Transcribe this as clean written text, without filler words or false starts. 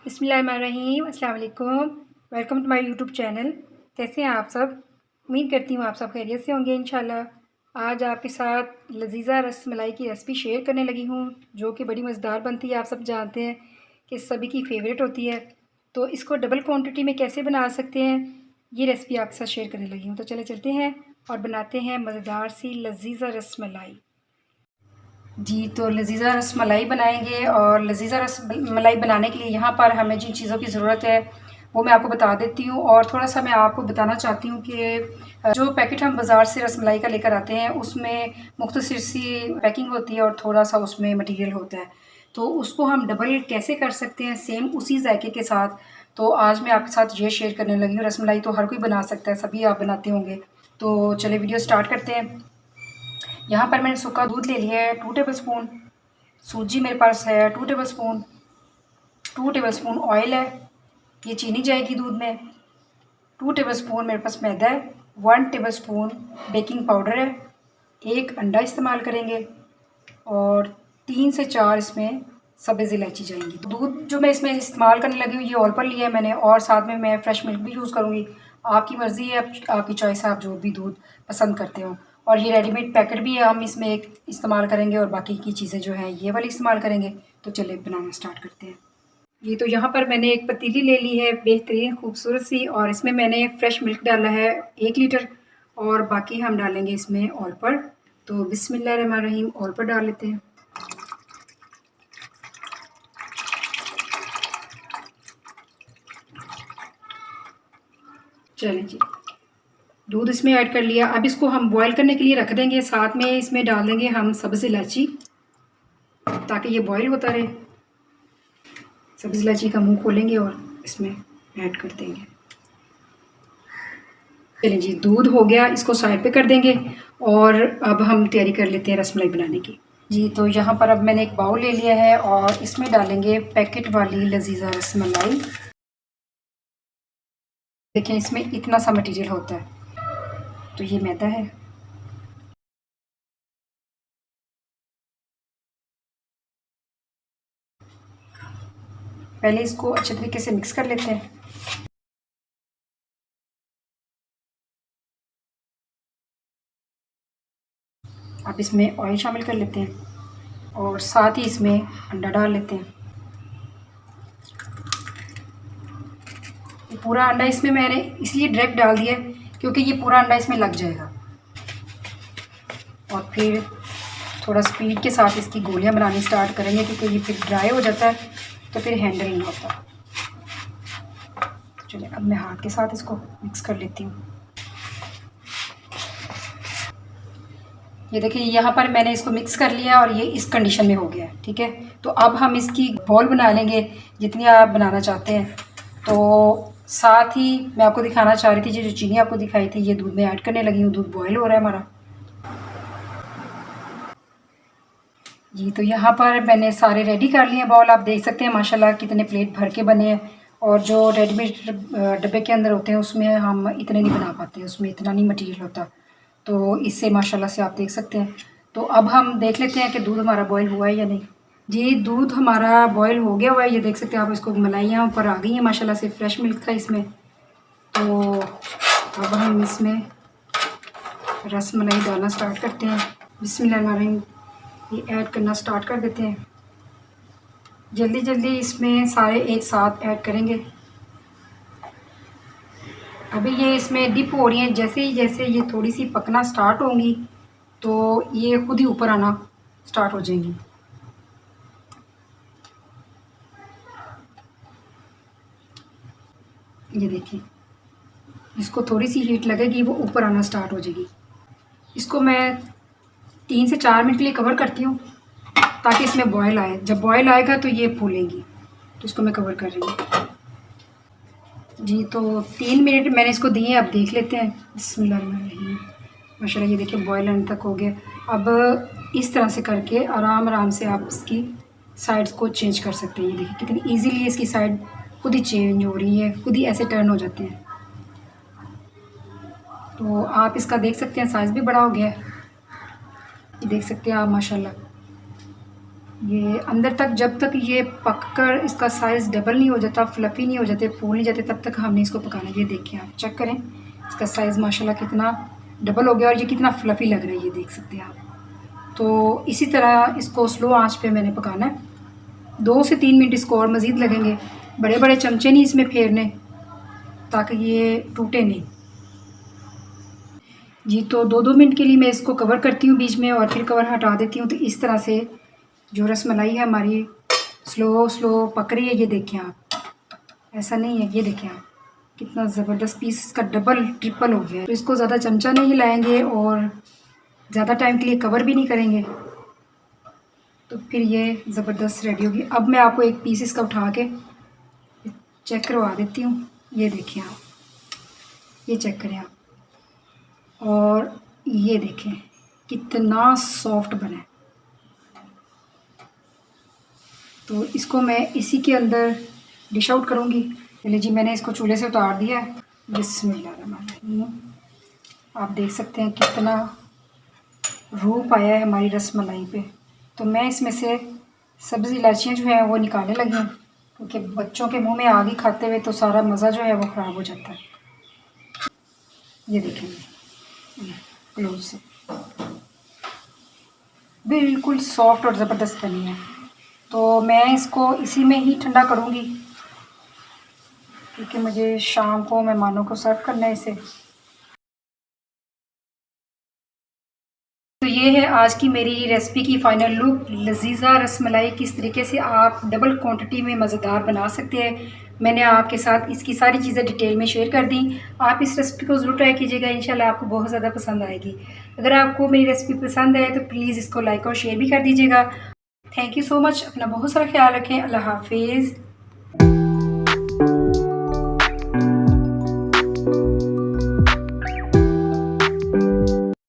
बिस्मिल्लाहिर्रहमानिर्रहीम, अस्सलाम वालेकुम। Welcome to my YouTube channel. कैसे हैं आप सब? उम्मीद करती हूँ आप सब खैरियत से होंगे इंशाल्लाह। आज आपके साथ लजीज़ा रसमलाई की रेसिपी शेयर करने लगी हूँ, जो कि बड़ी मज़ेदार बनती है। आप सब जानते हैं कि सभी की फ़ेवरेट होती है। तो इसको डबल क्वांटिटी में कैसे बना सकते हैं, ये रेसिपी आपके साथ शेयर करने लगी हूँ। तो चले चलते हैं और बनाते हैं मज़ेदार सी लजीज़ा रसमलाई। जी, तो लज़ीज़ा रसमलाई बनाएंगे। और लज़ीज़ा रसमलाई बनाने के लिए यहाँ पर हमें जिन चीज़ों की ज़रूरत है वो मैं आपको बता देती हूँ। और थोड़ा-सा मैं आपको बताना चाहती हूँ कि जो पैकेट हम बाज़ार से रसमलाई का लेकर आते हैं उसमें मुख्तसर सी पैकिंग होती है और थोड़ा-सा उसमें मटीरियल होता है। तो उसको हम डबल कैसे कर सकते हैं सेम उसी जायके के साथ, तो आज मैं आपके साथ ये शेयर करने लगी हूँ। रसमलाई तो हर कोई बना सकता है, सभी आप बनाते होंगे। तो चलिए वीडियो स्टार्ट करते हैं। यहाँ पर मैंने सूखा दूध ले लिया है 2 टेबलस्पून, सूजी मेरे पास है 2 टेबलस्पून, 2 टेबलस्पून ऑयल है, ये चीनी जाएगी दूध में, 2 टेबलस्पून मेरे पास मैदा है, 1 टेबलस्पून बेकिंग पाउडर है, 1 अंडा इस्तेमाल करेंगे और 3 से 4 इसमें सब्ज़ इलायची जाएंगी। दूध जो मैं इसमें इस्तेमाल करने लगी हूँ ये ऑल पर लिया है मैंने, और साथ में मैं फ्रेश मिल्क भी यूज़ करूँगी। आपकी मर्ज़ी है, आपकी चॉइस है, आप जो भी दूध पसंद करते हो। और ये रेडीमेड पैकेट भी है, हम इसमें एक इस्तेमाल करेंगे और बाकी की चीज़ें जो हैं ये वाली इस्तेमाल करेंगे। तो चलिए बनाना स्टार्ट करते हैं। ये तो यहाँ पर मैंने एक पतीली ले ली है बेहतरीन खूबसूरत सी, और इसमें मैंने फ्रेश मिल्क डाला है 1 लीटर, और बाकी हम डालेंगे इसमें ऑल पर। तो बिस्मिल्लाहिर्रहमानिर्रहीम ऑल पर डाल लेते हैं। चलिए जी, दूध इसमें ऐड कर लिया। अब इसको हम बॉईल करने के लिए रख देंगे। साथ में इसमें डाल देंगे हम सब्ज़ इलायची, ताकि ये बॉईल होता रहे। सब्ज़ इलायची का मुंह खोलेंगे और इसमें ऐड कर देंगे। चलिए जी, दूध हो गया, इसको साइड पे कर देंगे। और अब हम तैयारी कर लेते हैं रसमलाई बनाने की। जी, तो यहाँ पर अब मैंने एक बाउल ले लिया है और इसमें डालेंगे पैकेट वाली लजीज़ा रसमलाई। देखें इसमें इतना सा मटीरियल होता है। तो ये मैदा है, पहले इसको अच्छे तरीके से मिक्स कर लेते हैं। अब इसमें ऑयल शामिल कर लेते हैं और साथ ही इसमें अंडा डाल लेते हैं। ये पूरा अंडा इसमें मैंने इसलिए डायरेक्ट डाल दिया क्योंकि ये पूरा अंडा इसमें लग जाएगा। और फिर थोड़ा स्पीड के साथ इसकी गोलियां बनानी स्टार्ट करेंगे, क्योंकि ये फिर ड्राई हो जाता है तो फिर हैंडल नहीं होता। चलिए अब मैं हाथ के साथ इसको मिक्स कर लेती हूँ। ये देखिए यहाँ पर मैंने इसको मिक्स कर लिया और ये इस कंडीशन में हो गया है। ठीक है, तो अब हम इसकी बॉल बना लेंगे जितनी आप बनाना चाहते हैं। तो साथ ही मैं आपको दिखाना चाह रही थी, जो चीनी आपको दिखाई थी ये दूध में ऐड करने लगी हूँ। दूध बॉयल हो रहा है हमारा। जी, तो यहाँ पर मैंने सारे रेडी कर लिए हैं बॉल। आप देख सकते हैं माशाल्लाह कितने प्लेट भर के बने हैं। और जो रेडीमेड डब्बे के अंदर होते हैं उसमें हम इतने नहीं बना पाते, उसमें इतना नहीं मटीरियल होता। तो इससे माशाल्लाह से आप देख सकते हैं। तो अब हम देख लेते हैं कि दूध हमारा बॉयल हुआ है या नहीं। जी, दूध हमारा बॉयल हो गया हुआ है, ये देख सकते हैं आप। इसको मलाइयाँ ऊपर आ गई हैं माशाल्लाह से, फ्रेश मिल्क था इसमें। तो अब हम इसमें रसमलाई डालना स्टार्ट करते हैं। बिस्मिल्लाहिर्रहमानिर्रहीम, ये ऐड करना स्टार्ट कर देते हैं। जल्दी जल्दी इसमें सारे एक साथ ऐड करेंगे। अभी ये इसमें डिप हो रही हैं, जैसे ये थोड़ी सी पकना स्टार्ट होंगी तो ये खुद ही ऊपर आना स्टार्ट हो जाएंगी। ये देखिए, इसको थोड़ी सी हीट लगेगी, वो ऊपर आना स्टार्ट हो जाएगी। इसको मैं 3 से 4 मिनट के लिए कवर करती हूँ, ताकि इसमें बॉयल आए। जब बॉयल आएगा तो ये फूलेंगी। तो इसको मैं कवर कर रही हूँ। जी, तो 3 मिनट मैंने इसको दिए। अब देख लेते हैं। बिस्मिल्लाहिर्रहमानिर्रहीम, माशाल्लाह ये देखिए बॉयल आने तक हो गया। अब इस तरह से करके आराम आराम से आप इसकी साइड्स को चेंज कर सकते हैं। ये देखिए कितनी इजीली इसकी साइड खुद ही चेंज हो रही है, खुद ही ऐसे टर्न हो जाते हैं। तो आप इसका देख सकते हैं साइज़ भी बड़ा हो गया है। ये देख सकते हैं आप माशाल्लाह। ये अंदर तक जब तक ये पककर इसका साइज़ डबल नहीं हो जाता, फ्लफ़ी नहीं हो जाते, फूल नहीं जाते, तब तक हमने इसको पकाना है। ये देखिए आप चेक करें, इसका साइज़ माशाल्लाह कितना डबल हो गया और ये कितना फ्लफ़ी लग रहा है, ये देख सकते हैं आप। तो इसी तरह इसको स्लो आंच पे मैंने पकाना है। 2 से 3 मिनट इसको और मज़ीद लगेंगे। बड़े बड़े चमचे नहीं इसमें फेरने, ताकि ये टूटे नहीं। जी, तो 2-2 मिनट के लिए मैं इसको कवर करती हूँ बीच में और फिर कवर हटा देती हूँ। तो इस तरह से जो रसमलाई है हमारी स्लो पक रही है। ये देखें आप, ऐसा नहीं है, ये देखें आप कितना ज़बरदस्त पीस इसका डबल ट्रिपल हो गया है। तो इसको ज़्यादा चमचा नहीं हिलाएंगे और ज़्यादा टाइम के लिए कवर भी नहीं करेंगे, तो फिर ये ज़बरदस्त रेडी होगी। अब मैं आपको एक पीस इसका उठा के चेक करवा देती हूँ। ये देखिए आप, ये चेक करें आप, और ये देखें कितना सॉफ्ट बना है। तो इसको मैं इसी के अंदर डिश आउट करूँगी। चलिए जी, मैंने इसको चूल्हे से उतार दिया है। बिस्मिल्लाहिर्रहमानिर्रहीम। आप देख सकते हैं कितना रूप आया है हमारी रसमलाई पे। तो मैं इसमें से सब्ज़ी इलायचियाँ जो हैं वो निकालने लगी हूँ, क्योंकि बच्चों के मुंह में आग ही खाते हुए तो सारा मज़ा जो है वो ख़राब हो जाता है। ये देखेंगे क्लोज से, बिल्कुल सॉफ्ट और ज़बरदस्त बनी है। तो मैं इसको इसी में ही ठंडा करूँगी, क्योंकि मुझे शाम को मेहमानों को सर्व करना है इसे। तो ये है आज की मेरी रेसिपी की फ़ाइनल लुक। लजीज़ा रसमलाई किस तरीके से आप डबल क्वांटिटी में मज़ेदार बना सकते हैं, मैंने आपके साथ इसकी सारी चीज़ें डिटेल में शेयर कर दी। आप इस रेसिपी को ज़रूर ट्राई कीजिएगा, इंशाल्लाह आपको बहुत ज़्यादा पसंद आएगी। अगर आपको मेरी रेसिपी पसंद आए तो प्लीज़ इसको लाइक और शेयर भी कर दीजिएगा। Thank you so much. अपना बहुत सारा ख्याल रखें। अल्लाह हाफिज़।